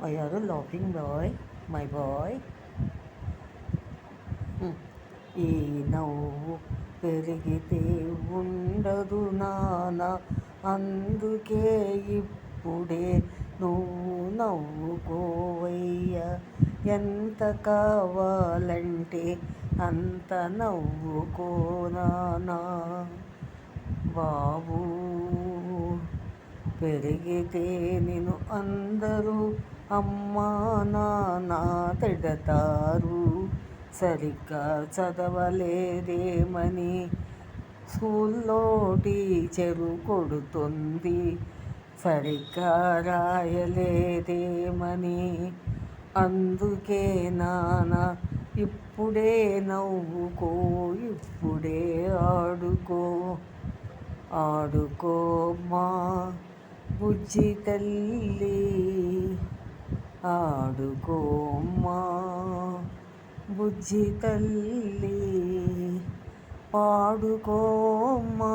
Why are you laughing, boy? My boy? ఈ నవ్వు పెరిగితే ఉండదు నాన్న, అందుకే ఇప్పుడే నువ్వు నవ్వుకోవయ్యా. ఎంత కావాలంటే అంత నవ్వుకో నాన్నా. బాబు పెరిగితే నిన్ను అందరూ అమ్మా నాన్న తిడతారు. సరిగ్గా చదవలేదేమని స్కూల్లో టీచరు కొడుతుంది. సరిగ్గా రాయలేదేమని. అందుకే నాన్న ఇప్పుడే నవ్వుకో, ఇప్పుడే ఆడుకో. ఆడుకోమ్మా బుజ్జి తల్లి, ఆడుకోమ్మా బుజ్జి తల్లి. పాడుకోమ్మా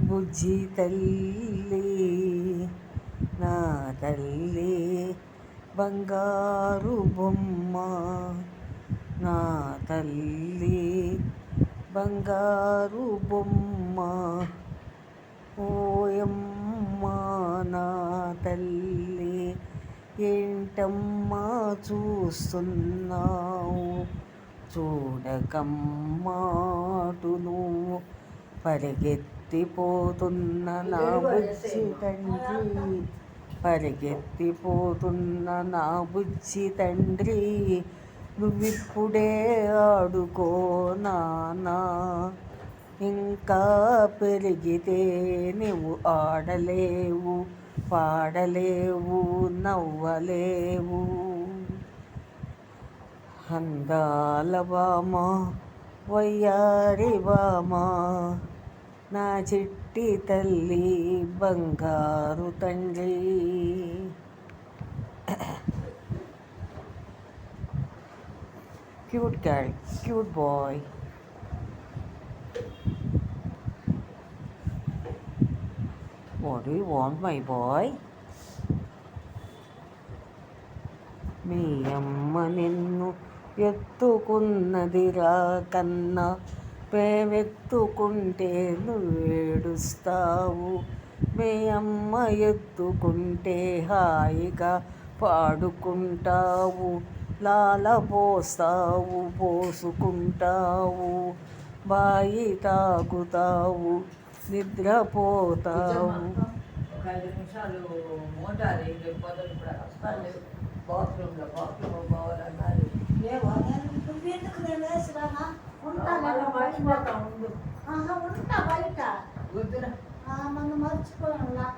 బుజ్జి తల్లి. నా తల్లి బంగారు బొమ్మ, నా తల్లి బంగారు బొమ్మ. ఓయమ్మా నా తల్లి, ఏంటమ్మా చూస్తున్నావు? చూడకమ్మాటు నువ్వు పరిగెత్తిపోతున్న నా బుజ్జి తండ్రి, పరిగెత్తిపోతున్న నా బుజ్జి తండ్రి. నువ్విప్పుడే ఆడుకో నాన్నా, ఇంకా పెరిగితే నువ్వు ఆడలేవు, పాడలేవు, నవ్వలేవు. అందాల బామ, వయ్యారి బామ, నా చిట్టి తల్లి బంగారు తండ్రి. Cute girl, cute boy. What do you want, my boy? మీ అమ్మ నిన్ను ఎత్తుకున్నదిరా కన్నా, మేమెత్తుకుంటే నువ్వేడుస్తావు. మీ అమ్మ ఎత్తుకుంటే హాయిగా పాడుకుంటావు, లాల పోస్తావు, పోసుకుంటావు, బాయి తాగుతావు, నిద్రపోతావు. బాత్రూమ్ పోవాలన్నారు. ఉంటా బయట మనం మర్చిపోయాం.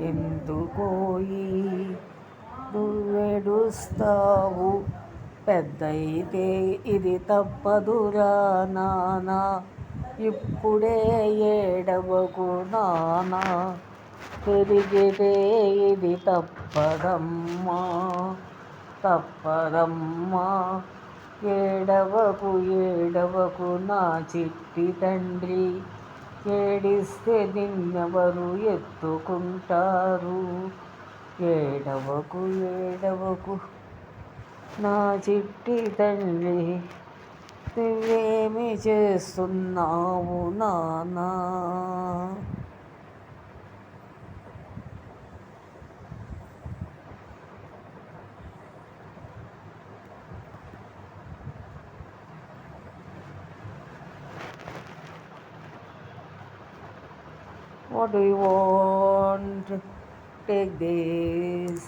ఎందుకోయి నువ్వెడుస్తావు? పెద్దయితే ఇది తప్పదురా నానా, ఇప్పుడే ఏడవకు నానా. పెరిగితే ఇది తప్పదమ్మా, తప్పదమ్మా. ఏడవకు, ఏడవకు నా చిట్టి తండ్రి. ఏడిస్తే నిన్నెవరు ఎత్తుకుంటారు? ఏడవకు, ఏడవకు నా చిట్టి తండ్రి. నువ్వేమి చేస్తున్నావు నాన్నా? What do you want? Take this.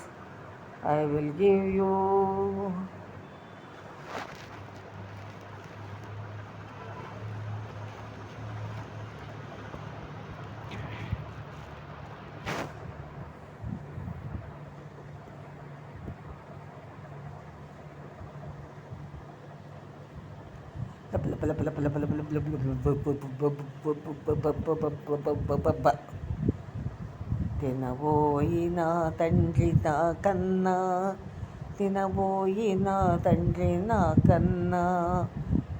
I will give you. తినబోయిన తండ్రి నా కన్నా, తినబోయిన తండ్రి నా కన్నా,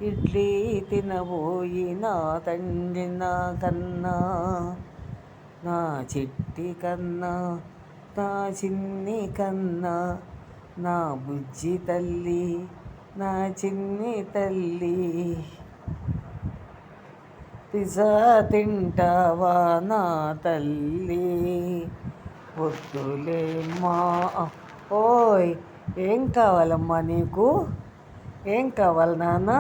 ఇడ్లీ తినబోయిన తండ్రి నా కన్నా. నా చిట్టి కన్నా, నా చిన్ని కన్నా, నా బుజ్జి తల్లి, నా చిన్ని తల్లి. పిజ్జా తింటావా నా తల్లి? వద్దులేమ్మా. ఓయ్, ఏం కావాలమ్మా నీకు? ఏం కావాలి నాన్న?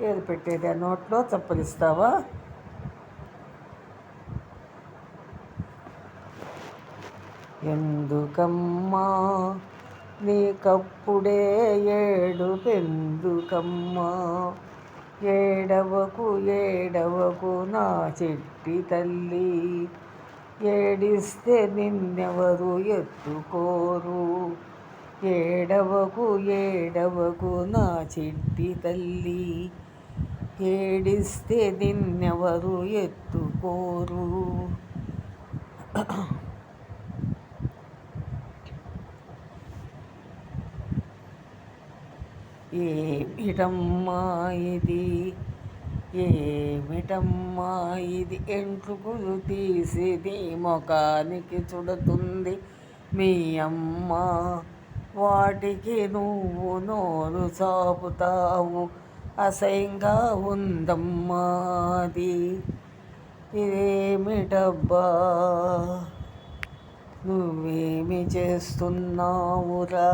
ఏది పెట్టేది? ఆ నోట్లో చప్పరిస్తావా? ఎందుకమ్మా నీకప్పుడే ఏడుపెందుకమ్మా? ఏడవకు ఏడవకు నా చిట్టి తల్లి, ఏడిస్తే నిన్నెవరు ఎత్తుకోరు. ఏడవకు ఏడవకు నా చిట్టి తల్లి, ఏడిస్తే నిన్నెవరు ఎత్తుకోరు. ఏమిటమ్మా ఇది, ఏమిటమ్మా ఇది? ఎంట్రుకులు తీసి నీ ముఖానికి చుడుతుంది మీ అమ్మ. వాటికి నువ్వు నోరు చాపుతావు, అసహ్యంగా ఉందమ్మా అది. ఇదేమిటబ్బా, నువ్వేమి చేస్తున్నావురా?